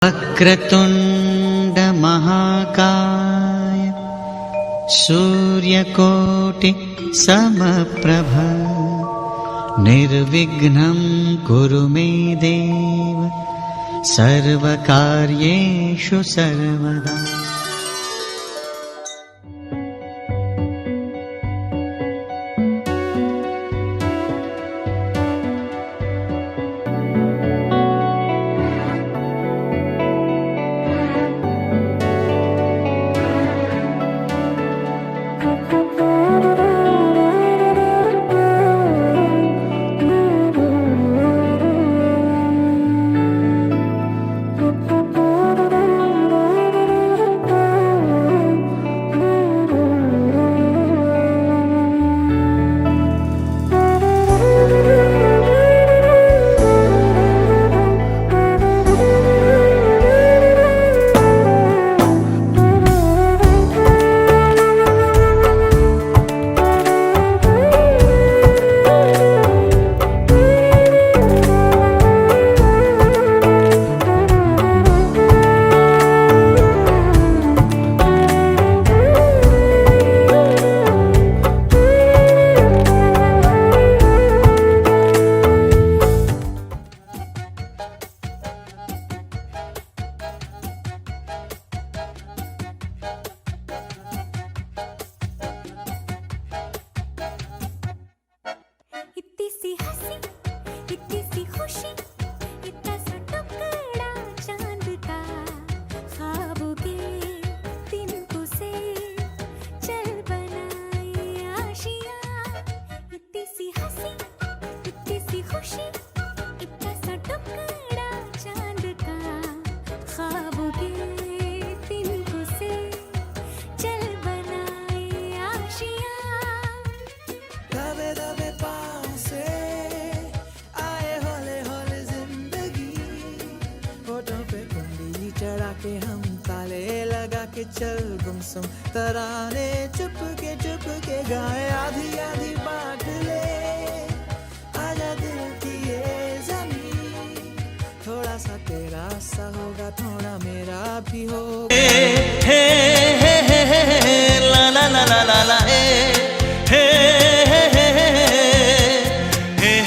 वक्रतुण्ड महाकाय सूर्यकोटि समप्रभ निर्विघ्नं कुरु मे देव सर्वकार्येषु सर्वदा। के हम ताले लगा के चल गुमसुम तराने चुप के गाए आधी आधी बांट ले आजा दिल की ये ज़मीन थोड़ा सा तेरा सा होगा थोड़ा मेरा भी होगा। हे हे हे हे ला ला ला ला ला ला हे हे हे हे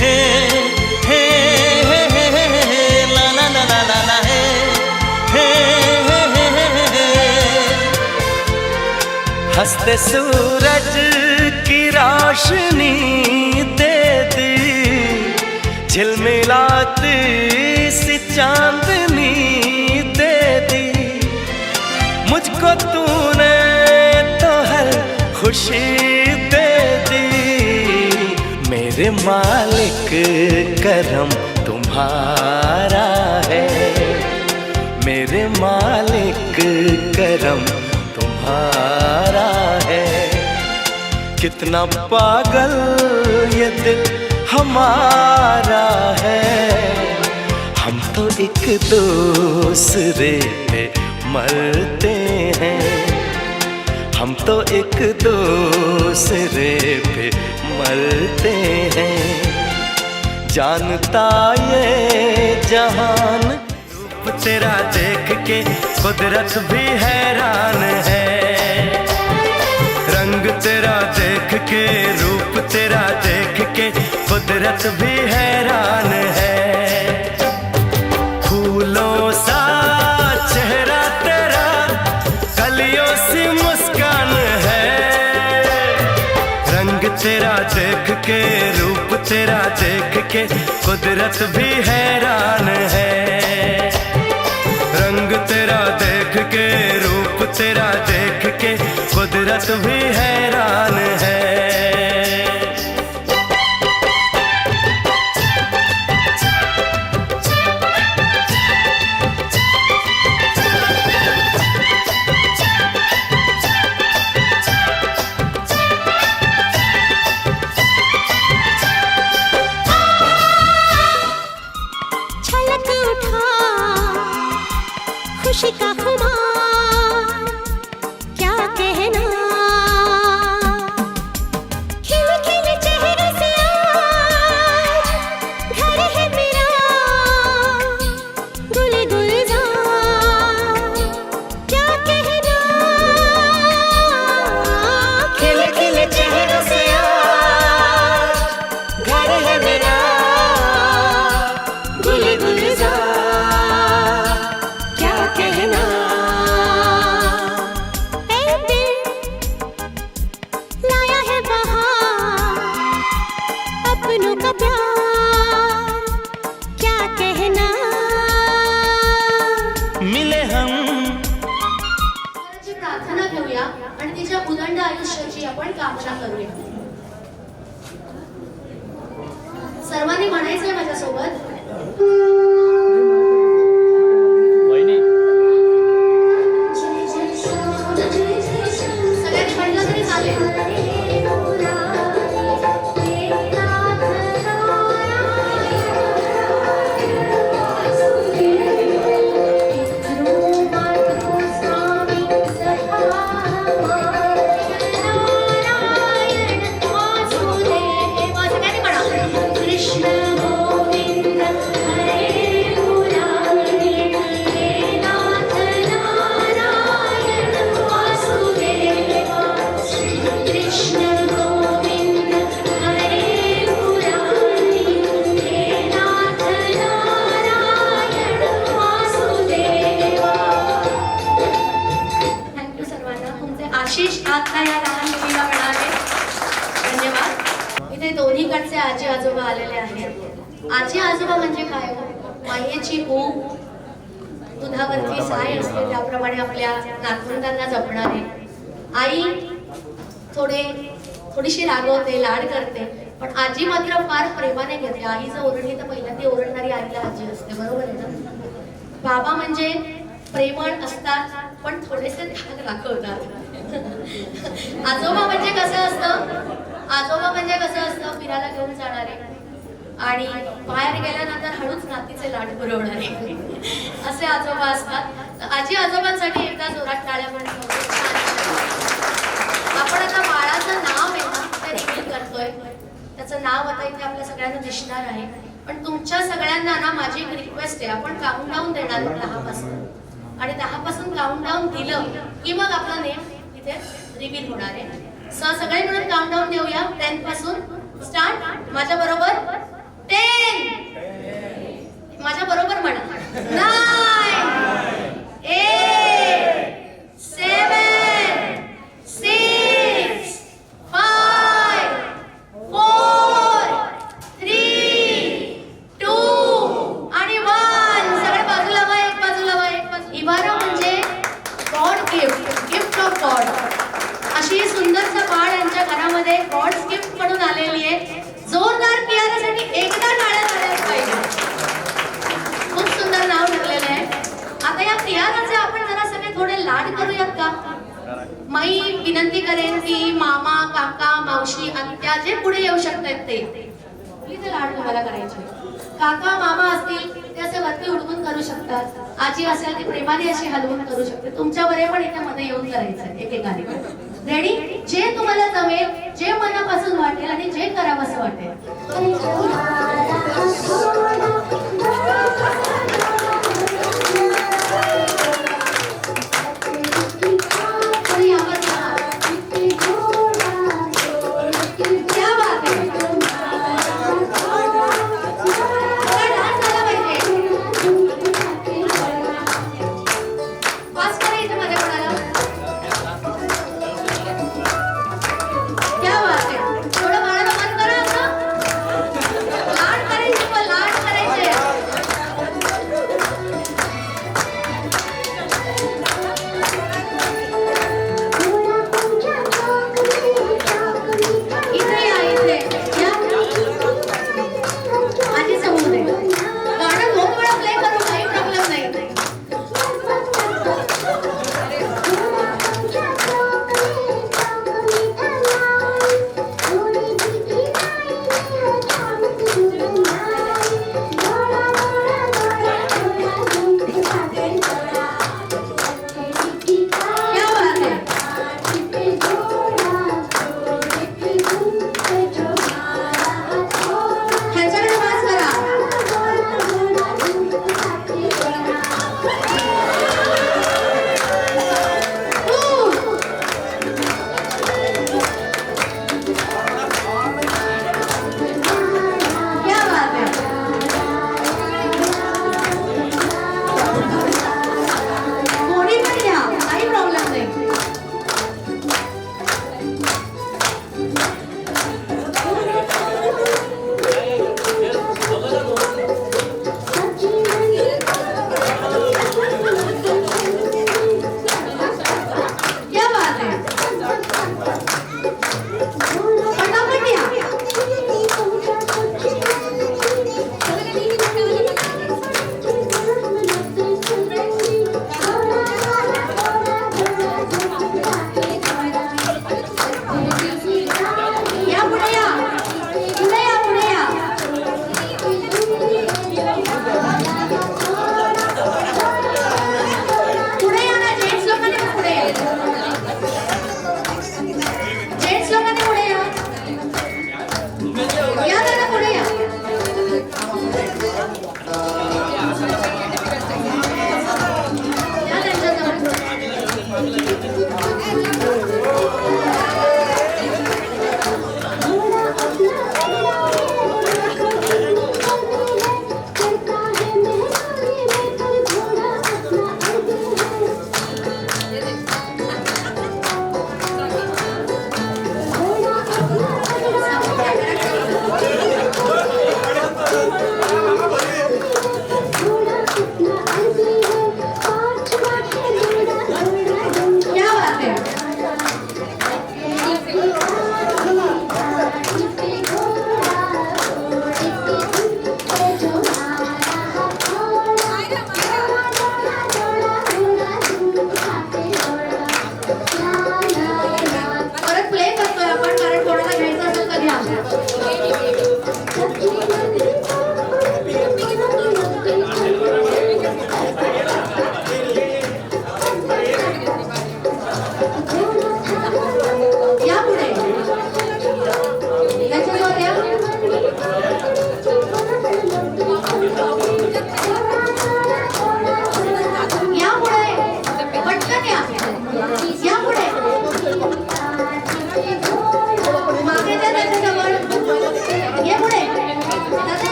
हे हे ला ला ला ला ला ला हे हंसते सूरज की रोशनी दे दी झिलमिलाती सी चांदनी दे दी मुझको तूने तो हर खुशी दे दी मेरे मालिक करम तुम्हारा है मेरे मालिक करम तुम्हारा है कितना पागल ये दिल हमारा है हम तो एक दूसरे पे मरते हैं हम तो एक दूसरे पे मरते हैं जानता ये जहान रूप तेरा देख के कुदरत भी हैरान है रंग तेरा देख के रूप तेरा देख के कुदरत भी हैरान है फूलों सा चेहरा तेरा कलियों सी मुस्कान है रंग तेरा देख के रूप तेरा देख के कुदरत भी हैरान है रंग तेरा देख के रूप तेरा देख के कुदरत भी हैरान है। छलक उठा खुशी का खुमार क्या कहना आपण कामना करूया. सर्वांनी म्हणायचंय माझ्यासोबत. सगळ्यांनी म्हटलं तरी चालेल. आशिष आता या लहान मुलीला मिळाले. धन्यवाद. इथे दोन्हीकडचे आजी आजोबा आलेले आहेत. आजी आजोबा म्हणजे काय? मायेची ऊब, दुधावरची साय असते त्याप्रमाणे आपल्या नातवंडांना जपणारे. आई थोडीशी रागवते, लाड करते, पण आजी मात्र फार प्रेमाने घेते. आई जर ओरडली तर पहिल्यांदा ओरडणारी आईला आजी असते. बरोबर आहे ना? बाबा म्हणजे प्रेमळ असतात पण थोडेसे धाक दाखवतात. आजोबा म्हणजे कसं असतं? आजोबा म्हणजे कसं असतं? फिरायला घेऊन जाणारे आणि बाहेर गेल्यानंतर हळूच नातीचे लाड पुरवणारे असे आजोबा असतात. आजी आजोबांसाठी एकदा जोरात टाळ्या म्हणतो. आपण आता बाळाचं नाव आहे ना ते रिव्हील करतोय. त्याचं नाव आता इथे आपल्या सगळ्यांना दिसणार आहे. पण तुमच्या सगळ्यांना ना माझी एक रिक्वेस्ट आहे. आपण काउंटडाऊन देणार 10 पासून आणि 10 पासून काउंटडाऊन दिलं की मग आपला नेम इथे रिव्हील होणार आहे. सगळे मिळून काउंटडाऊन देऊया. 10 पासून स्टार्ट. माझ्या बरोबर 10. माझ्या बरोबर म्हणा. 9 8 7 6 5 4 3 2 आणि 1. सगळे बाजूला वा. एक बाजूला वा. एक बाजूला. इबारा म्हणजे गॉड गिफ्ट ऑफ गॉड. अशी सुंदरसं बाळ यांच्या घरामध्ये गॉड्स गिफ्ट म्हणून आलेली आहे. जोरदार कियारासाठी एकदा टाळ्या झाल्या पाहिजे. खूप सुंदर नाव ठरलेलं आहे. आता या कियाराचे आपण जरा सगळे थोडे लाड करूयात का? मी विनंती करेन की मामा, काका, मावशी, आत्या जे पुढे येऊ शकतात ते इथे लाड तुम्हाला करायचे. काका मामा असतील ते असे वरती उडवून करू शकतात. आजी असेल ती प्रेमाने अशी हलवून करू शकते. तुमच्या बरे पण इथे मध्ये येऊन करायचं एकेकाने. रेडी? जे तुम्हाला जमेल, जे मनापासून वाटेल आणि जे करावं असं वाटेल. लाड करायचे.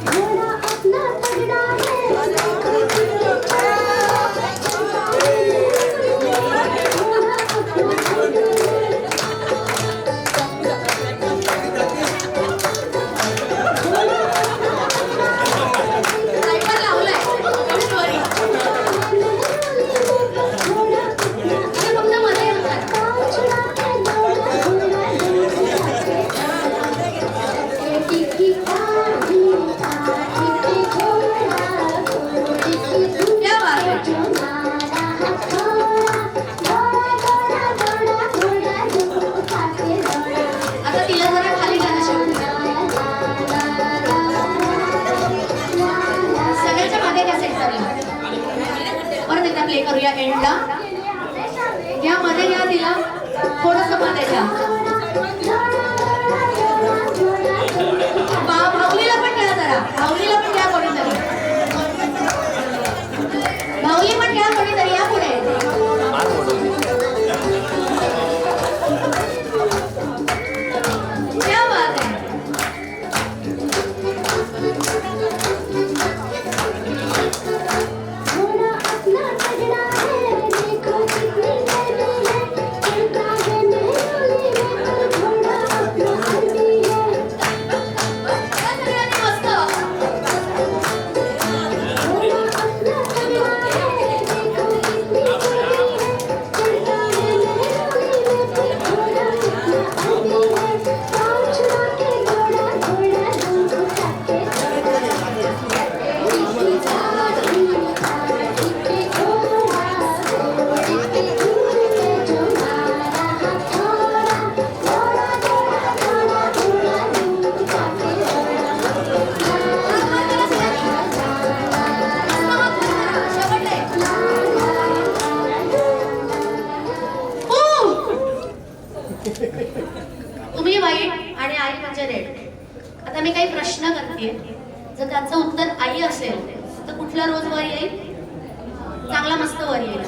घोड़ा अपना तगड़ा Timer लावलाय. Don't worry. हे फक्त मध्ये येतात. क्या बात है. आता तिला जरा खाली गाणं शिकवू. सगळ्याच्या मागे घ्या सेंटरला. परत एकदा प्ले करूया एंडला. घ्या मध्ये घ्या तिला. थोडंसं मध्ये घ्या. भाऊलीला पण घ्या जरा. भाऊलीला पण घ्या कोणीतरी. भाऊली पण घ्या कोणीतरी. या पुढे. क्या बात है. घोड़ा अपना तगड़ा है देखो कितनी गर्मी है चलता है मेलोली में घोड़ा अपना आदमी है सगळ्यांनी मस्त. घोड़ा अपना तगड़ा है देखो कितनी गर्मी है चलता है मेलोली में घोड़ा अपना आदमी है पाँव छुड़ा के घोड़ा घोड़ा दोनों खाते तुम्ही वाईट आणि आई म्हणजे रेड. आता मी काही प्रश्न करते. जर त्याचं उत्तर आई असेल तर कुठला रोज वर येईल? चांगला मस्त वर येईल.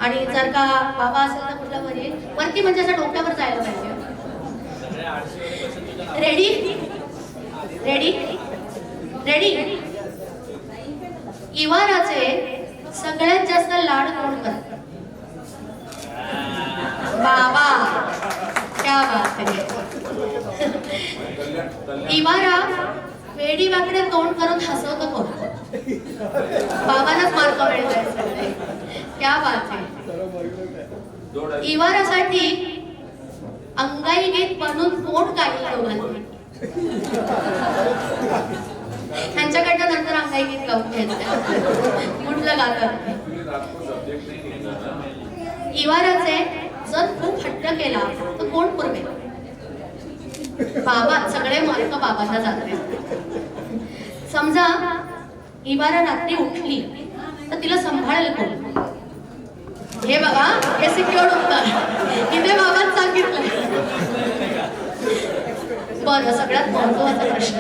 आणि जर का बाबा असेल तर कुठला वर येईल? वरती म्हणजे असं डोक्यावर जायला पाहिजे. Ready ready ready. इवाराचे सगळ्यात जास्त लाड कोण करतात? बाबा. क्या बात है. इवारा वेडी वाकडे तोंड करून हसवतो कोण? बाबांनाच मार्क मिळतोय. क्या बात है. इवारासाठी अंगाई गीत बनून कोण गाईल दोघांनी? त्यांच्याकडनं नंतर अंगाई गीत गाऊन घ्यायचं. कुठलं गातं? इवाराचे जर खूप हट्ट केला तर कोण पुरवेल? बाबा. सगळे मार्क बाबांना जाते. समजा इवारा रात्री उठली तर तिला सांभाळेल कोण? हे बघा, हे सिक्युअर्ड उत्तर. इथे बाबांनी सांगितलं. बरं, सगळ्यात महत्वाचा प्रश्न.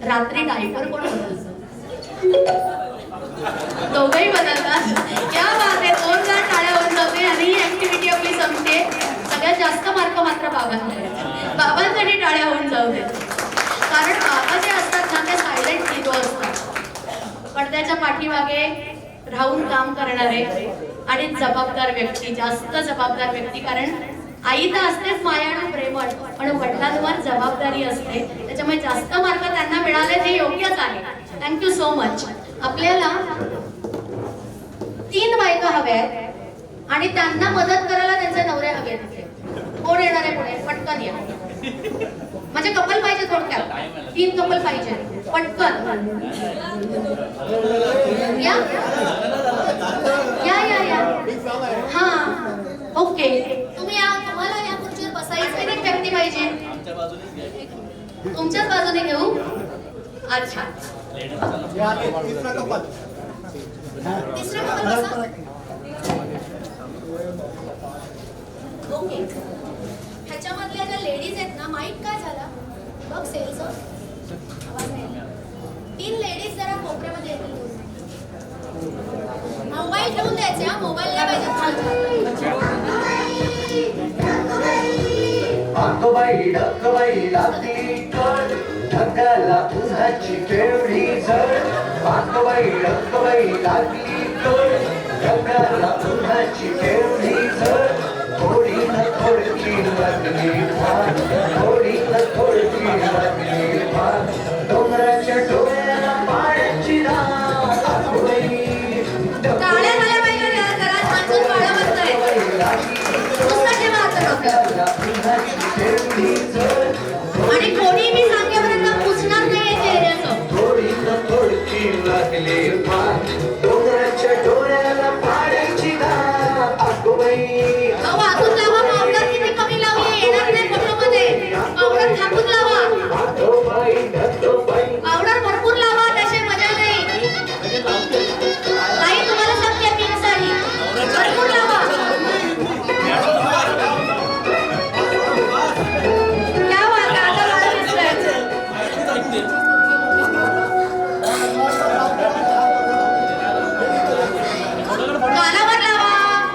रात्री डायपर कोण बदलतं? दोघंही बदलतात. क्या बात आहे. 2 टाळ्या होऊन जाते आणि ही ऍक्टिव्हिटी आपली संपते. सगळ्यात जास्त मार्क मात्र बाबांकडे. बाबांसाठी टाळ्या होऊन जाऊ दे. कारण बाबा जे असतात ना ते सायलेंट हिरो असतात. पडद्याच्या पाठीमागे राहून काम करणारे आणि जबाबदार व्यक्ती. जास्त जबाबदार व्यक्ती. कारण आई तर असतेच मायाळू प्रेमळ, पण वडिलांवर जबाबदारी असते. त्याच्यामुळे जास्त मार्क त्यांना मिळाले ते योग्यच आहे. Thank you so much. आपल्याला 3 बायका हव्या आहेत आणि त्यांना मदत करायला त्यांचे नवरे हवे आहेत. कोण येणार आहे पुढे? पटकन या. म्हणजे कपल पाहिजे थोडक्यात. 3 कपल पाहिजे. पटकन या या या या. हा ओके. तुम्ही या. तुम्हाला या खुर्चीवर बसायचं. एक व्यक्ती पाहिजे. तुमच्याच बाजूने घेऊ. अच्छा. तिसरा कपल बसा. ओके. ह्याच्यामधल्या ज्या लेडीज आहेत ना, माईक काय झाला बघ सेलचं. आवाज नाही. 3 लेडीज जरा कोपऱ्यामध्ये येतील. मोबाईल ठेवून द्यायचे. हा मोबाईल नाही पाहिजे. ढकबाई ढकबाई लागली कळ ढकाला उन्हाची केवढी जड ढकबाई लागली कळ ढकाला उन्हाची केवढी जड थोडी न थोडकी लागली फार थोडी न थोडकी लागली फार डोंगराच्या डोळ्याला पाण्याची रात आठवली टाळ्या झाल्या पाहिजे रे, जरा छान पाळा बसतंय. पुस्तक ठेवा आता डोक्यावर. आणि कोणी मी सांगेपर्यंत पुसणार नाहीये चेहऱ्याचं. थोडी न थोडकी लागली फार डोंगराच्या डोळ्याला पाण्याची रात आठवली अहो, वाजून लावा. पावडर किती कमी लावली, येणार नाही फोटोमध्ये. पावडर टाकून लावा. पावडर भरपूर लावा, त्याची मजा नाही. ताई, तुम्हाला सांगते पिंक साडी भरपूर लावा. क्या बात आहे, आता मला दिसतंय. गालावर लावा,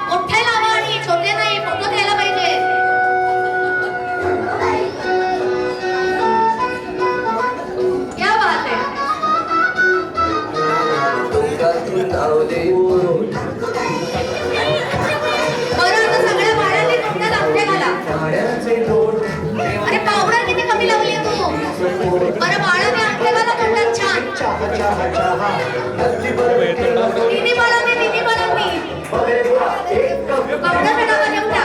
मोठे लावा आणि छोटे नाही. फोटो घ्यायला पाहिजे. क्या बात आहे. बरं, आता सगळ्या बाळांनी तोंडात अंगठे घाला. अरे पावडर किती कमी लावली आहे तू. बरं, बाळाने अंगठे घाला तोंडात छान. दीदी बाळांनी पावडर फेटावा नेमका.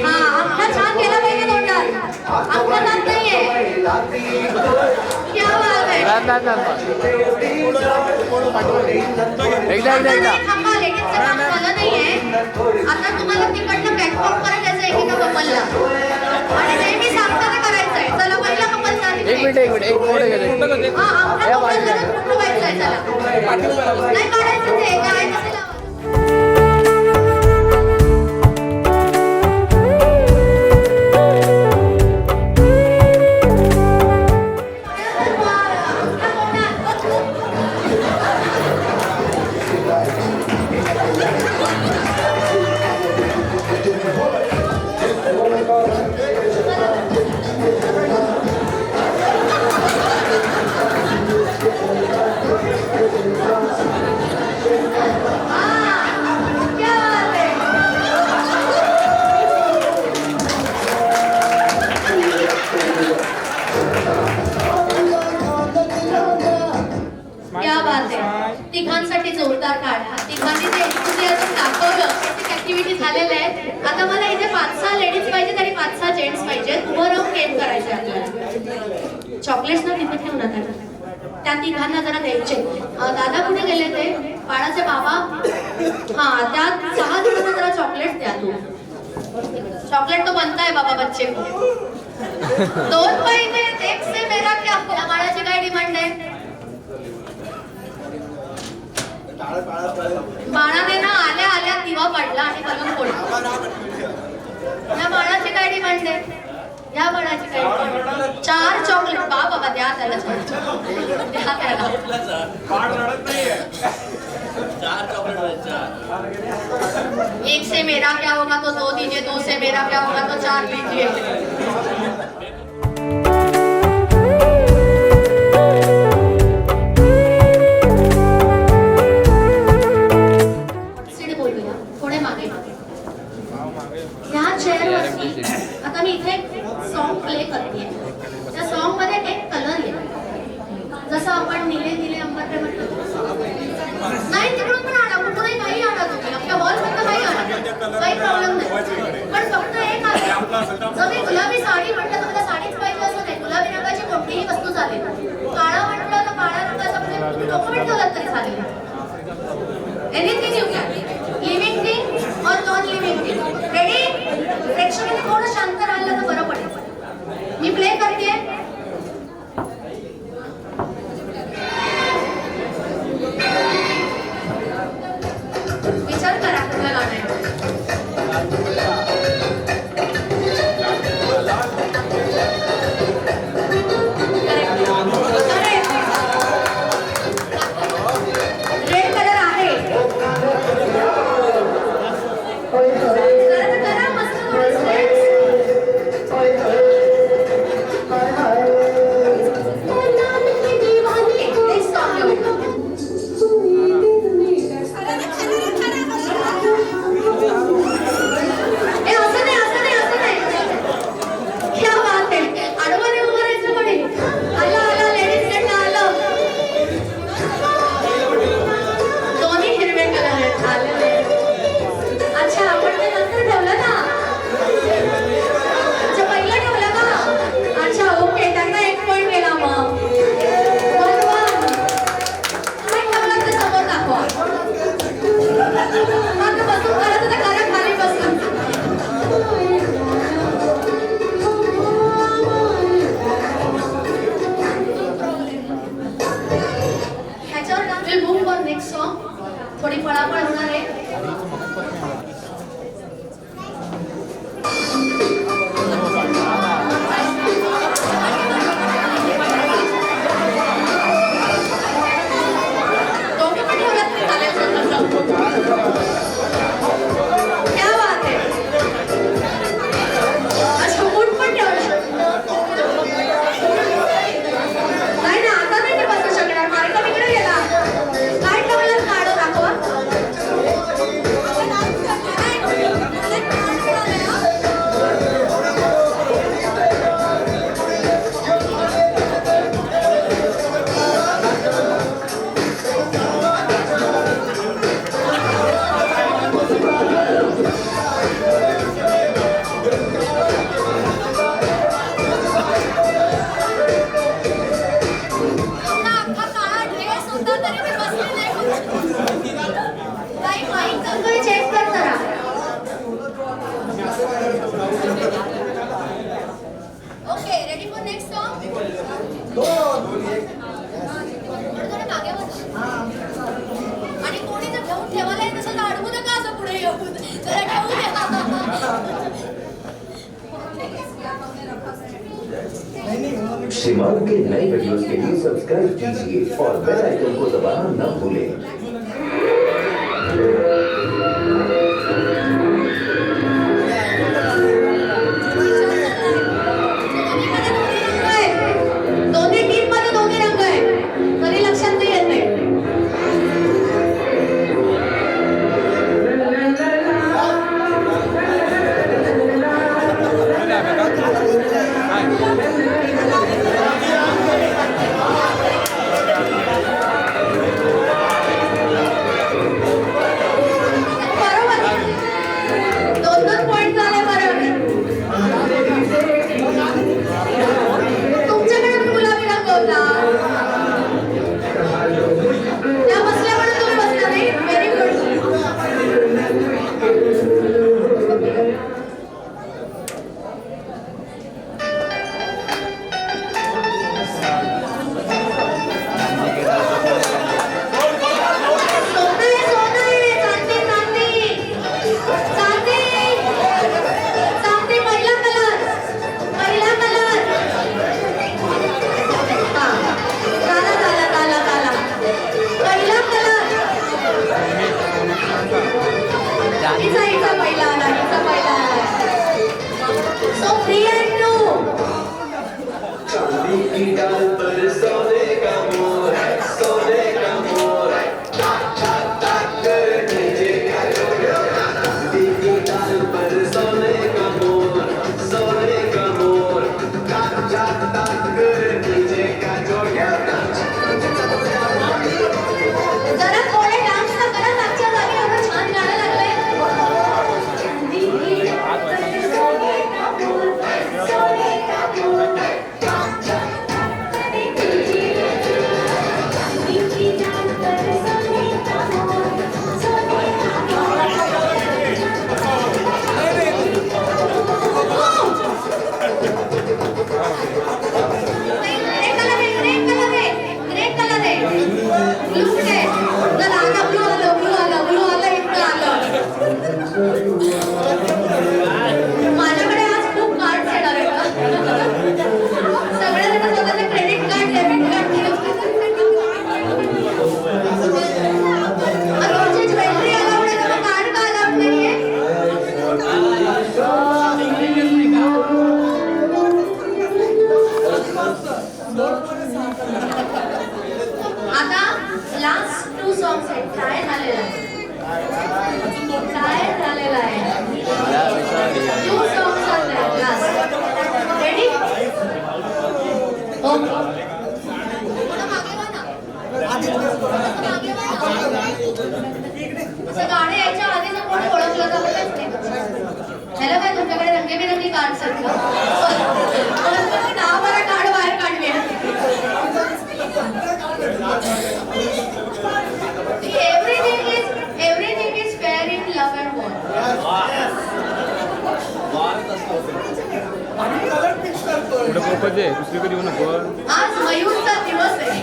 हा, अंगठा छान गेला पाहिजे तोंडात. अंगठा जात नाहीये. क्या बात आहे. एकदा थांबा, लेडीजचं काम झालं नाहीये. आता तुम्हाला तिकडनं बॅकवॉक परत यायचं एकेका कपलला. आणि जे मी सांगते ते करायचंय. चला, पहिला कपल एक मिनिट एक फोटो घेतो. हा, अंगठा तोंडात घालून फोटो व्हायचंय. चला, नाही काढायचं ते, काय तसे लावा. क्या बात आहे. तिघांसाठी जोरदार काढा. तिघांनी ते enthusiasm दाखवलं. प्रत्येक ऍक्टिव्हिटी झालेल्या आहेत. आता मला इथे 5-6 लेडीज पाहिजेत आणि 5-6 जेंट्स पाहिजेत. उभं राहून गेम करायचं आपल्याला. चॉकलेट्स ना तिथे ठेवू नका. त्या तिघांना जरा द्यायचे. दादा कुठे गेले ते, बाळाचे बाबा. हा, त्या 6 जणांना जरा चॉकलेट द्या. तू चॉकलेट तो बनता है बाबा बच्चे को. 2 महिने एक से मेरा क्या. आपल्या बाळाची काय डिमांड आहे. बाळाने ना आल्या आल्या दिवा पाडला आणि बलून फोडला. या बाळाची काय डिमांड आहे. या बाळाची काय डिमांड. 4 चॉकलेट. बाबा द्या त्याला. द्या त्याला. एक से मेरा क्या होगा तो 2 दीजिए. 2 से मेरा क्या होगा तो 4 दीजिए. ह्या चेअरवरती आता मी इथे सॉन्ग प्ले करते. त्या सॉन्ग मध्ये एक कलर येतो. जसं आपण निळे निळे अंबरटे म्हणतो. नाही, तिकडून पण आणा, कुठूनही काही आणा तुम्ही. आपल्या हॉलमधनं काही आणा, काही प्रॉब्लेम नाही. पण फक्त एक आहे, जर मी गुलाबी साडी म्हटलं तर मला साडीच पाहिजे असं नाही. गुलाबी रंगाची कोणतीही वस्तू चालेल. काळा म्हटलं तर काळ्या रंगाचा म्हणजे डॉक्युमेंट ठेवलं तरी चालेल. Anything you can. Living thing और नॉन लिव्हिंग थिंग. रेडी. प्रेक्षकांनी थोडं शांत राहिलं तर बरं पडेल. मी प्ले करते. विचार करा कुठलं गाणं आहे. रेड कलर आहे. करा मस्त थोडे स्टेप्स. आणि कोणी जर घेऊन ठेवायला येत असेल तर अडवू नका असं पुढे येऊन जरा घेऊन शिमारू के नए वीडियोस के लिए सब्सक्राइब कीजिए और बेल आइकन को दबाना न भूलें। दोन्ही टीम मध्ये दोन्ही रंग आहेत तरी लक्षात नाही येत नाही. माझ्याकडे आज खूप कार्ड येणार आहेत सगळ्यांना स्वतःचे क्रेडिट कार्ड डेबिट कार्ड रोजची ज्वेलरी अलाउड आहे तर कार्ड का अलाउड नाहीये. आता लास्ट 2 सॉंग्स आहेत काय झालेलं आहे काय झालेलं आहे 2 songs are there last ready okay असं गाणे यायच्या आधी जर कोणी ओळखलं तर हॅलो काय तुमच्याकडे रंगीबेरंगी कार्ड आहेत का 10-12 कार्ड बाहेर काढले everything is fair in love and war. पुढे प्रपोज आहे दुसरीकडे येऊ नको. आज मयूरचा दिवस आहे.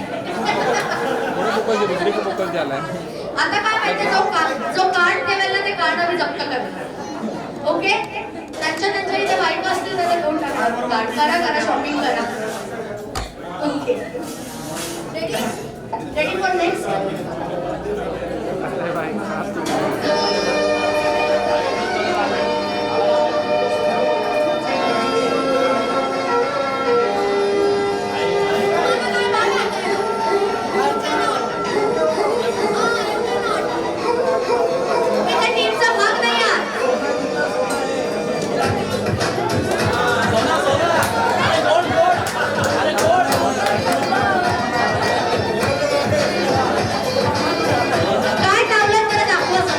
पुढे प्रपोज आहे दुसरी प्रपोज झालाय. आता काय माहिती जो कार्ड ठेवेल ना ते कार्ड आम्ही जप्त करणार. ओके त्यांच्या इथे बाईक असतील तर ते घेऊन टाका कार्ड करा शॉपिंग करा. Okay ready for next. काय टावलं जरा दाखवा.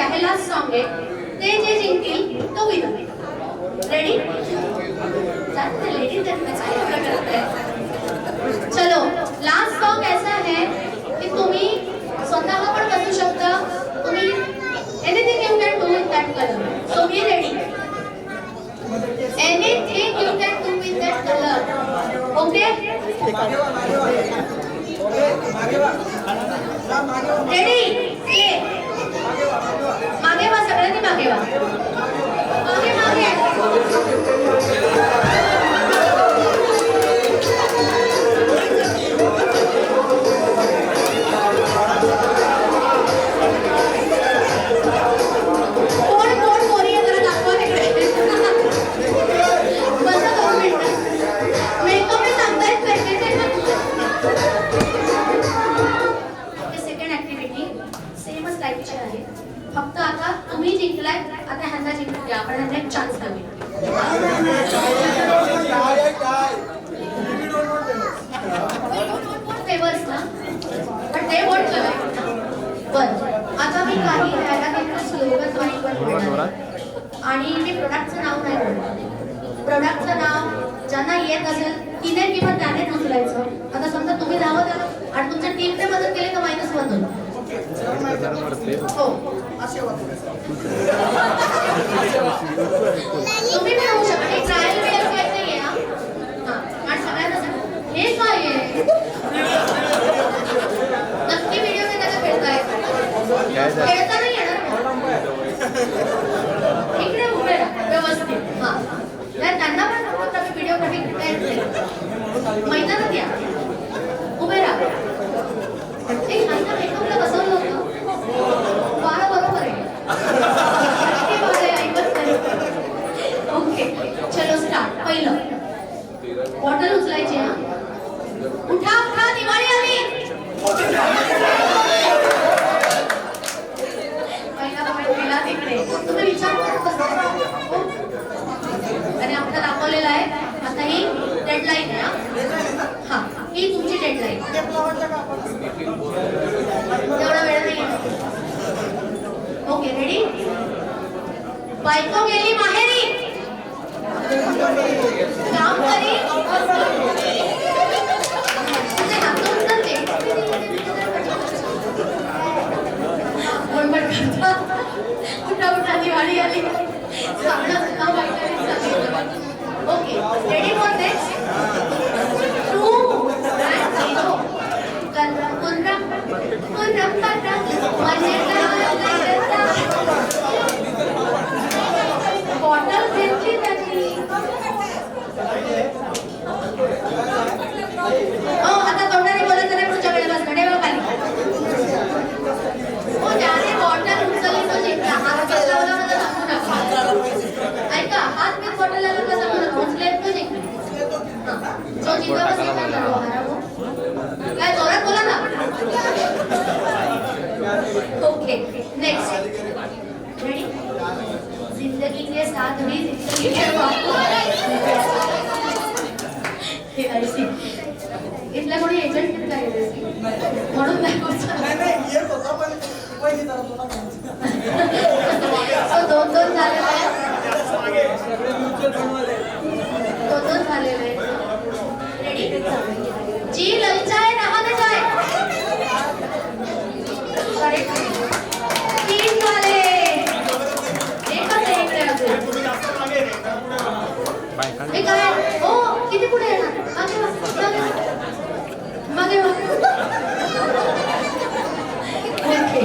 पहला सॉन्ग है ते जे जिंकतील तो विनर रेडी चलो लास्ट सॉन्ग ऐसा है कि तुम्ही स्वतः पण बसू शकता तुम्ही anything you can do with that colour so be ready anything you can do with that colour okay ready play मागे वा सगळ्यांनी मागे वा मागे मागे कोण कोण कोरिया जरा दाखवा तिकडे बसा 2 मिनिटं मेकअप मी सांगतायत सेकंड ऍक्टिव्हिटी सेमच टाईपची आहे फक्त आता तुम्ही जिंकलाय आता ह्यांना जिंकू द्या आपण ह्यांना एक चान्स देऊया फेवर्स ना पण ते वोट करायचं बरं आता मी काही ह्याला त्यांचं स्लोगन माहिती आणि मी प्रोडक्टचं नाव नाही बोलणार प्रोडक्टचं नाव ज्यांना येत असेल तिने किंवा त्याने उचलायचं आता समजा तुम्ही धावत आला आणि तुमच्या टीमने मदत केली तर -1 होईल हो तुम्ही पण होऊ शकता हे ट्रायल वेळ काय नाहीये ना आणि सगळ्यांना हे काय आहे नक्की व्हिडिओ ने त्याला खेळताय खेळता नाही येणार इकडे उभे राहा व्यवस्थित हा नाही त्यांना पण फक्त मी व्हिडिओ साठी मैदानात या उभे राहा एक आता मेकअपला बसवलं होतं बाळा बरोबर आहे ओके चलो स्टार्ट पहिलं बॉटल उचलायची हा उठा उठा दिवाळी आली पहिला पॉइंट दिला तिकडे तुम्ही विचार करत बसता आणि आपल्याला दाखवलेला आहे आता ही डेडलाईन आहे हा ही तुमची डेडलाईन तेवढा वेळ नाही ओके रेडी बायको गेली माहेरी काम करी उठा उठा दिवाळी आली okay ready for next 2 and 0 bottle घेतली त्यांनी आता तोंडाने बोलत नाही पुढच्या वेळेला घडे खाली हो ज्याने बॉटल उचलली तो जिंकला हात बसलावला मला सांगू नका ऐका हात मी बॉटल आला का सांगू नका उचलेत तो जिंकला जो जिंका बसेल काय जोरात बोला ना ओके नेक्स्ट रेडी जिंदगी के साथ भी जिंदगी के ऐसी इथला कोणी एजंट काय म्हणून नाही दोन झालेले रेडी जी ललचाए रहा न जाए 3 वाले काय हो किती पुढे येणार मागे ओके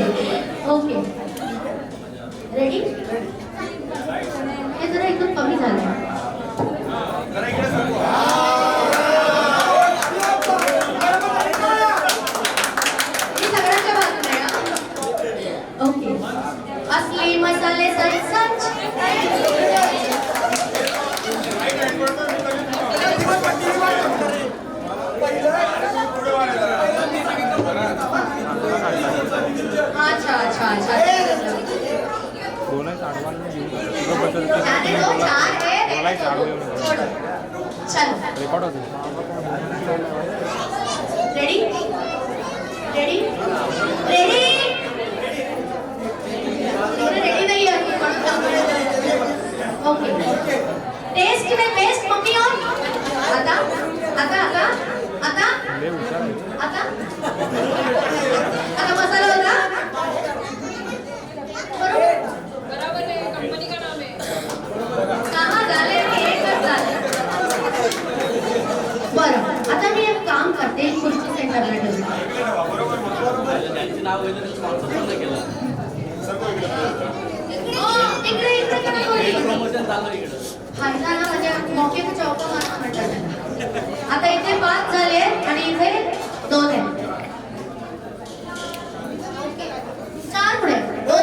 ओके रेडी हे जरा एकदम कमी झालं सगळ्यांच्या बाजूने ओके असली मसाले सच सच अच्छा अच्छा अच्छा रिकॉर्ड होते ready ready ready okay test में बेस्ट मम्मी और आता आता आता आता आता आता मसाला होता बराबर है, कंपनी का नाम है. कहाँ झाले आणि एकच झाले बरं आता मी एक काम करते खुर्ची सेंटरला ठेवते इकडे इकडे करा कोणी फायदा ना म्हणजे मौके पे चौका मारणं म्हणतात आता इथे 5 झाले आणि इथे 2 आहेत 4 पुढे 2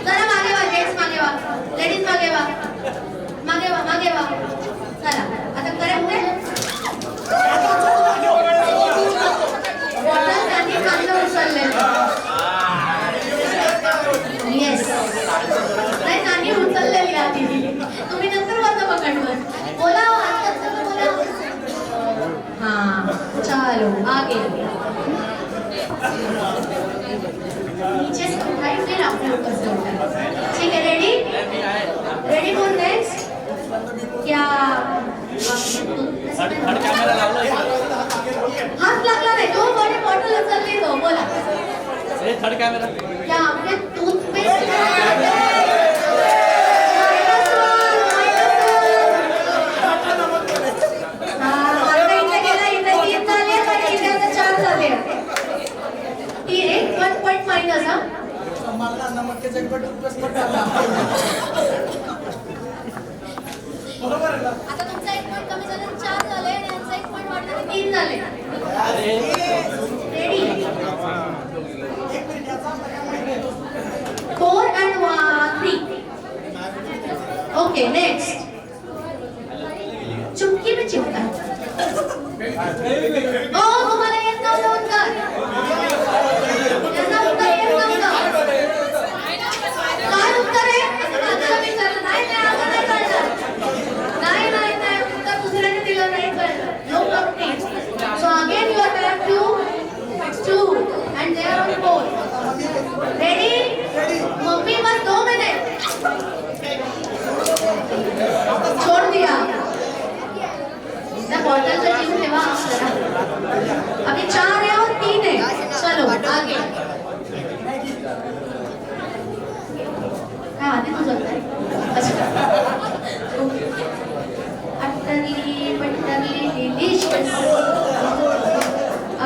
जरा मागे वा जेंट्स मागे वा लेडीज मागे वा मागे वा मागे वा चला आता करे पुढे बॉटल त्यांनी चांगलं उचललेलं येस नाही त्यांनी उचललेली आधी तुम्ही नंतर वरनं पकडलं बोला आता बोला हाँ चलो आगे नीचे से उठाई फिर आपने ऊपर से उठाई ठीक है रेडी रेडी फॉर नेक्स्ट क्या हाथ लागला नाही तो बॉडी बॉटल उचलली तो बोला थर्ड कॅमेरा क्या आपने टूथपेस्ट माइनस हा आता तुमचा 1 पॉइंट कमी झाला 4 झाले आणि यांचा 1 पॉइंट वाढला 3 झाले रेडी 4 and 3 ओके नेक्स्ट चुटकी में चिपका ओ तुम्हाला येत नव्हतं उत्तर यांना उत्तर येत नव्हतं काय उत्तर आहे माझं विचारलं नाही नाही आम्हाला नाही कळलं नाही नाही नाही उत्तर दुसऱ्याने दिलं नाही कळलं no problem so again you are correct two and they are on 4 ready mummy बस 2 मिनट छोड़ दिया ना बॉटल का जीव ठेवा अभी 4 है और 3 है चलो आगे हाँ आधी तू चलता है अच्छा अट्टली पट्टली डिलीशियस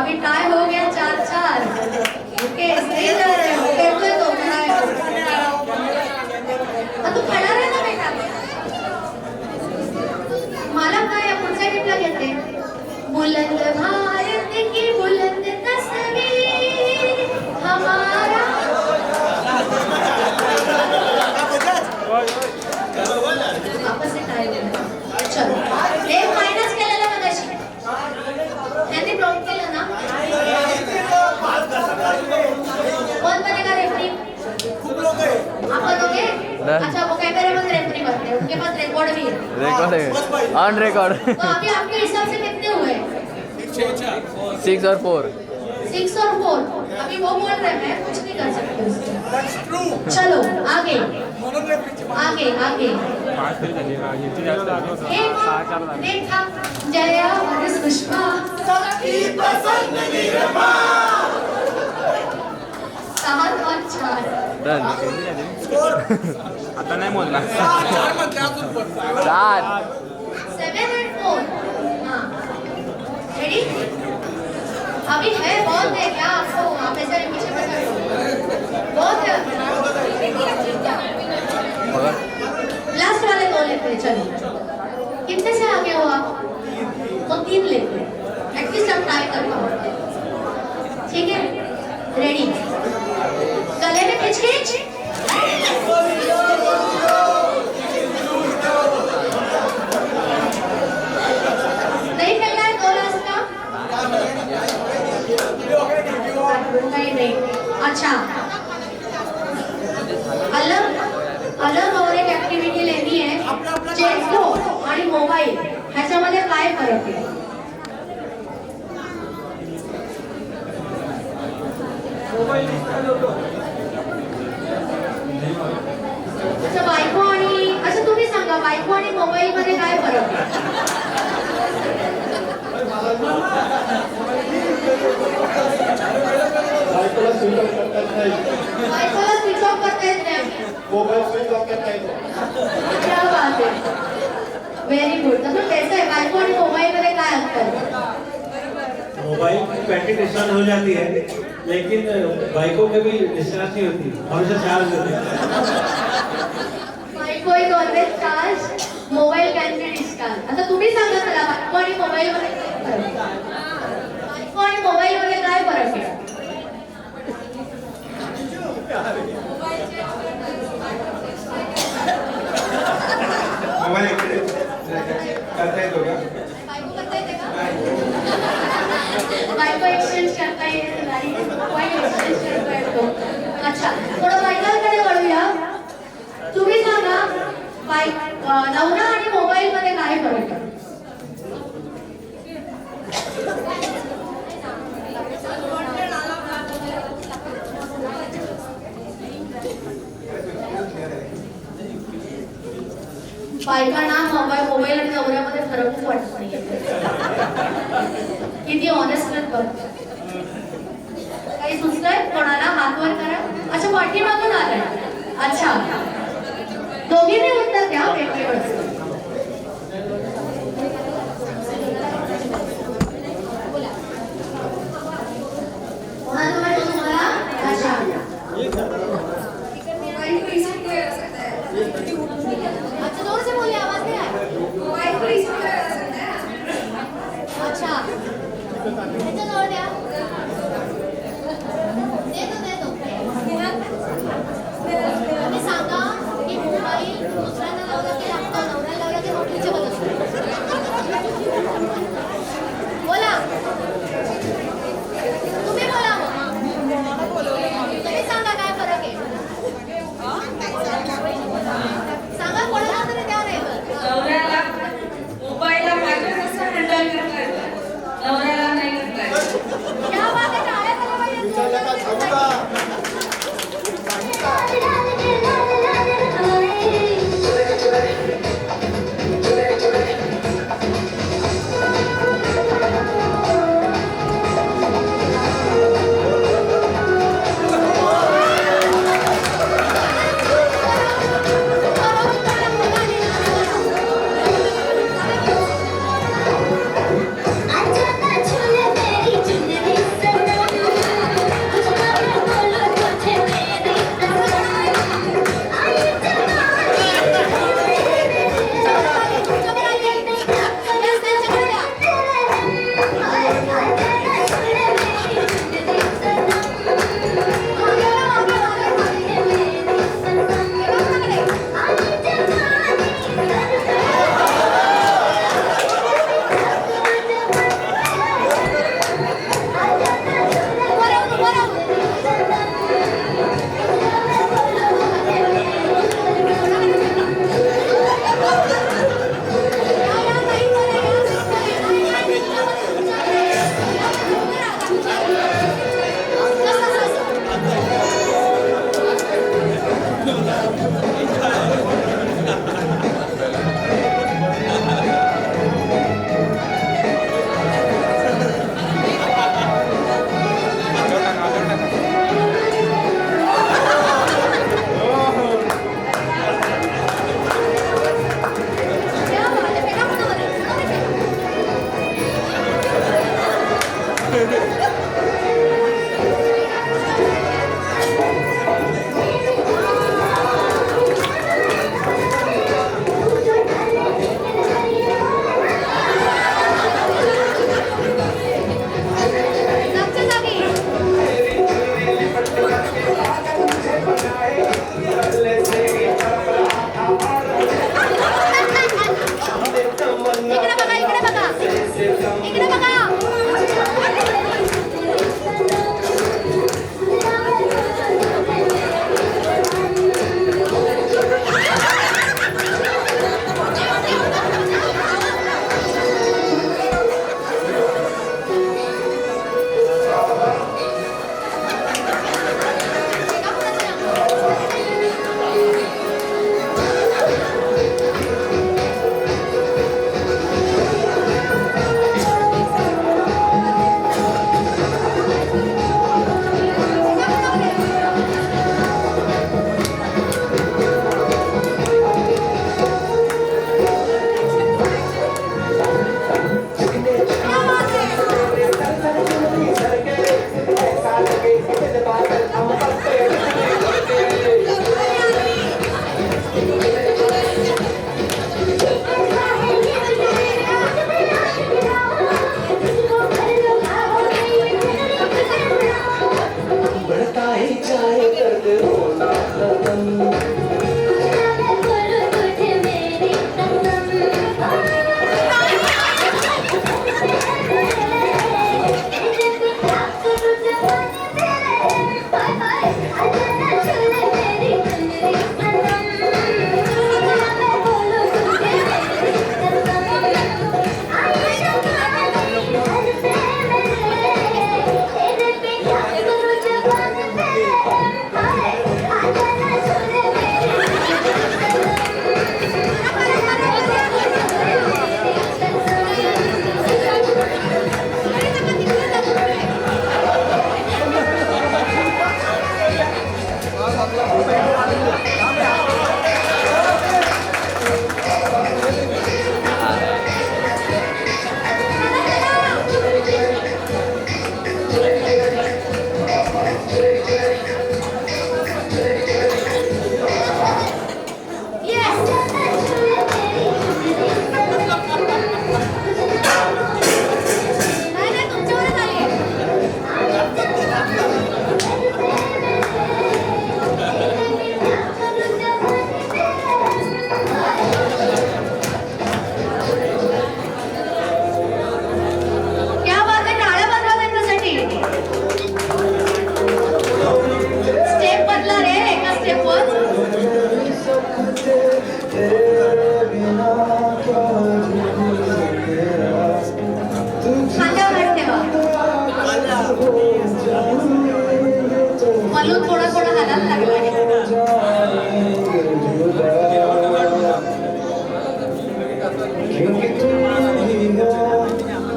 अभी टाई हो गया 4-4 ओके सही जा रहे हो कैसे तो तू खड़ा रहे ना बेटा मला काय या पुढच्या टिपला घेते बुलंद भारत की बुलंद तस्वीर हमारा आपस में टाई हो चलो एक माइनस केलेला मगाशी त्यांनी ब्लॉक केलं ना कौन बनेगा रेफरी आप लोगे अच्छा वो कैमरे में रेफरी बनते हैं उनके पास रिकॉर्ड भी है रिकॉर्ड है ऑन रिकॉर्ड तो अभी आपके हिसाब से कितने हुए 6 और 4 6 और 4 अभी वो बोल रहे हैं मैं कुछ नहीं कर सकती उससे चलो आगे आगे आगे देखा जया और सुषमा सात और 4 डन आता नाही मोजला 4 7 and 4 हाँ रेडी अभी है बहुत है क्या आपको आप ऐसे पीछे पकड़ बहुत है लास्ट वाले 2 लेते हैं चलो कितने से आगे हो आप तो 3 लेते हैं एटलीस्ट आप ट्राई कर पाओ ठीक है रेडी गले में खींच खींच नहीं खेलना है 2 लास्ट का नहीं अच्छा अलग और एक ऍक्टिव्हिटी लेनी आहे चेस लो आणि मोबाईल ह्याच्यामध्ये काय फरक आहे अच्छा बायको आणि अच्छा तुम्ही सांगा बायको आणि मोबाईल मध्ये काय फरक आहे? बायकोला स्विच ऑफ करता येत नाही. बायकोला स्विच ऑफ करता येत नाही. मोबाईल स्विच ऑफ करता येतो. क्या बात है, व्हेरी गुड. तसं कैसा है बायको आणि मोबाईल मध्ये काय अंतर है? मोबाइल की बैटरी डिस्चार्ज हो जाती है लेकिन बाइकों के भी डिस्चार्ज नहीं होती, हमेशा चार्ज होती है. बायको is always charge, mobile can be discharge. आता तुम्ही सांगा मला बायको आणि मोबाईल मध्ये काय फरक आहे? बायको आणि मोबाईल मध्ये काय फरक आहे? मोबाईल इकडे करता येतो का? बायको करता येते का? बायको एक्सचेंज करता येत नाही, मोबाईल एक्सचेंज करता येतो. अच्छा, थोडं बायकांकडे वळूया. तुम्ही सांगा नवरा आणि मोबाईल मध्ये काय फरक आहे? बायकांना मोबाईल आणि नवऱ्यामध्ये फरक वाटत नाही. किती ऑनेस्ट बघ. काही सुचतंय कोणाला? हात वर करा. अच्छा पाठीमागून आलाय. अच्छा दोघींनी उत्तर द्या वेगवेगळं. कोणाला वाटतं तुम्हाला? अच्छा अच्छा जोर से बोलिए, आवाज नहीं आया. अच्छा ह्याच्या जवळ द्या. देतो तुम्ही सांगा की मोबाईल दुसऱ्यांना लावला की लागतो, नवऱ्याला लावला की मोठीचे बघत बोला. तुम्ही बोला मग. तुम्ही सांगा काय फरक आहे?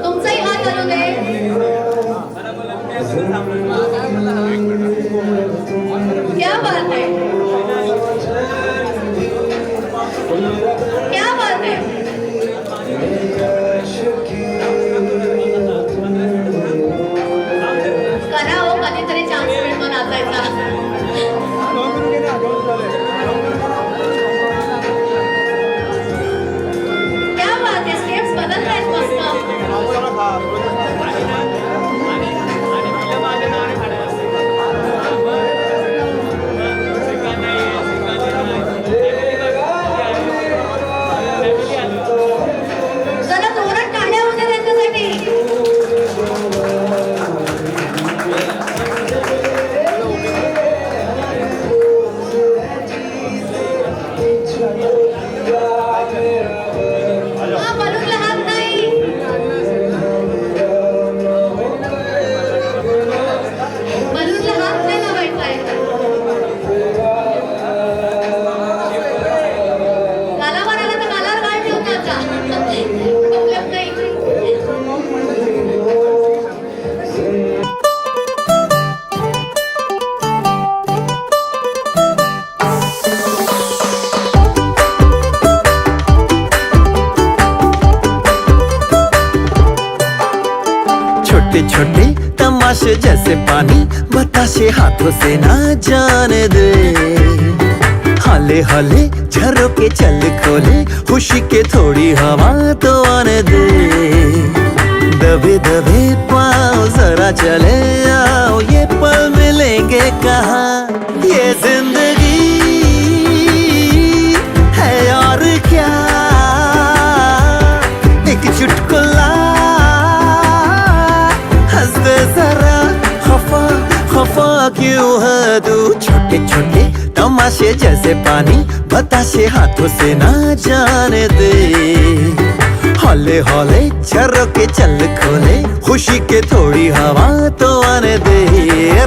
तुमचाही हात हलू दे. क्या बात है, क्या बात है. करा हो, कधीतरी चान्स मिळतो नाचायचा. क्या बात है, स्टेप्स बदलत आहेत मस्त. जरा जोरात टाळ्या होत्या त्यांच्यासाठी. हा, बलूनला हात नाही. बलूनला हात नाही लावायचा आहे. गालावर आला तर गालावर गाल ठेवता आता. प्रॉब्लेम नाही. छोटे छोटे तमाशे जैसे पानी बताशे हाथों से ना जाने दे. हाले हाले झरोके चल खोले खुशी के थोड़ी हवा तो आने दे. दबे दबे पाँव जरा चले आओ ये पल मिलेंगे कहाँ. ये जिंदगी है और क्या एक चुटकुला. हंस दे जरा खफा खफा क्यों है तू. छोटे छोटे तमाशे जैसे पानी बताशे हाथों से ना जाने दे. हौले हौले झरोके चल खोले खुशी के थोड़ी हवा तो आने दे.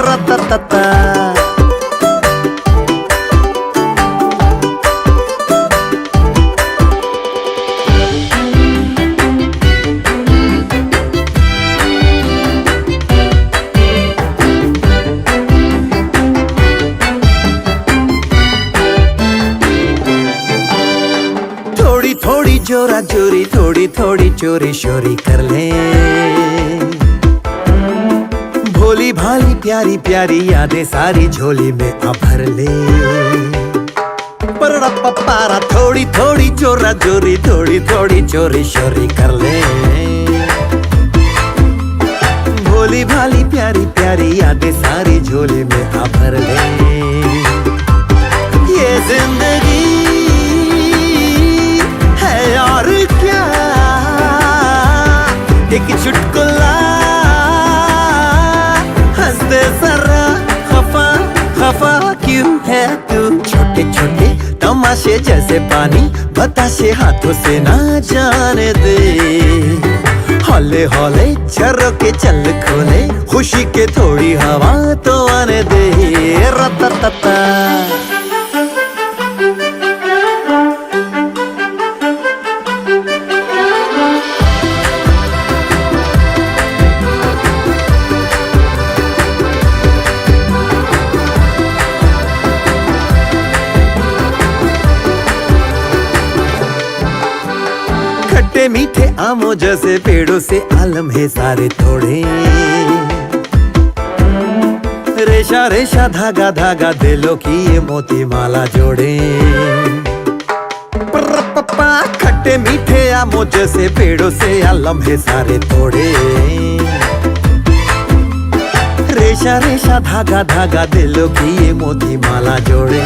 रततता थोड़ी थोड़ी जोरा जोरी थोड़ी थोड़ी चोरी शोरी कर ले. भोली भाली प्यारी प्यारी यादें सारी झोली में आ भर ले. परड़ा पपारा थोड़ी थोड़ी जोरा जोरी थोड़ी थोड़ी चोरी शोरी कर ले. भोली भाली प्यारी प्यारी यादें सारी झोली में आ भर ले. क्यों है तू? छोटे छोटे तमाशे जैसे पानी बताशे हाथों से ना जाने दे। हौले हौले झरोके चल खोले, खुशी के थोड़ी हवा तो आने दे। रततता खट्टे मीठे आमों जैसे पेड़ों से आलम है सारे तोड़े। रेशा रेशा धागा धागा दिलों की ये मोती माला जोड़े। पप्पा खट्टे मीठे आमों जैसे पेड़ों से आलम है सारे तोड़े। रेशा रेशा धागा धागा दिलों की ये मोती माला जोड़े।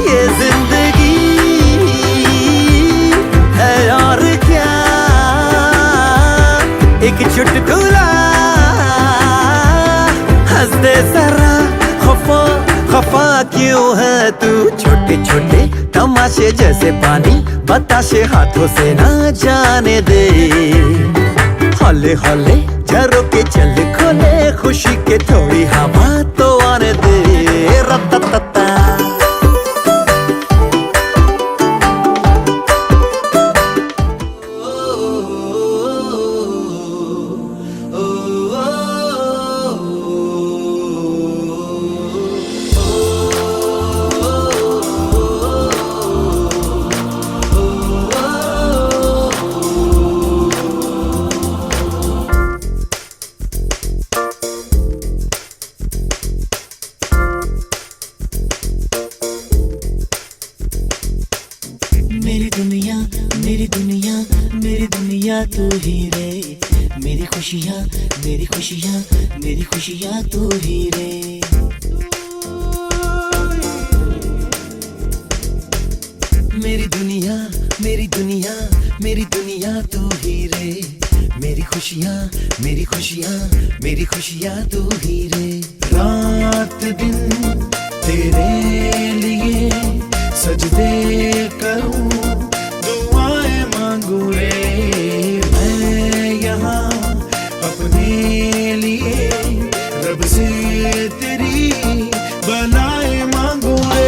ये जिंदगी है और क्या, एक चुटकुला हंस दे जरा। खफा खफा क्यों है तू? छोटे छोटे तमाशे जैसे पानी बताशे हाथों से ना जाने दे। हौले हौले झरोके चल खोले, खुशी के थोड़ी हवा तो आने दे। रततता मेरी दुनिया मेरी दुनिया मेरी दुनिया तू ही रे। मेरी खुशियाँ मेरी खुशियाँ मेरी खुशियाँ तू ही रे। मेरी दुनिया मेरी दुनिया मेरी दुनिया तू ही रे। मेरी खुशियाँ मेरी खुशियाँ मेरी खुशियाँ तू ही रे। रात दिन तेरे लिए सजदे करूं, दुआएं मांगू रे। मैं यहाँ अपने लिए रब से तेरी बनाए मांगू रे।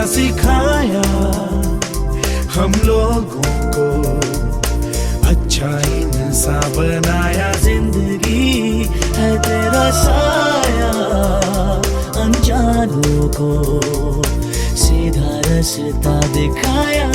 सिखाया हम लोगों को, अच्छा इंसान बनाया। जिंदगी है तेरा साया, अनजानों को सीधा रास्ता दिखाया।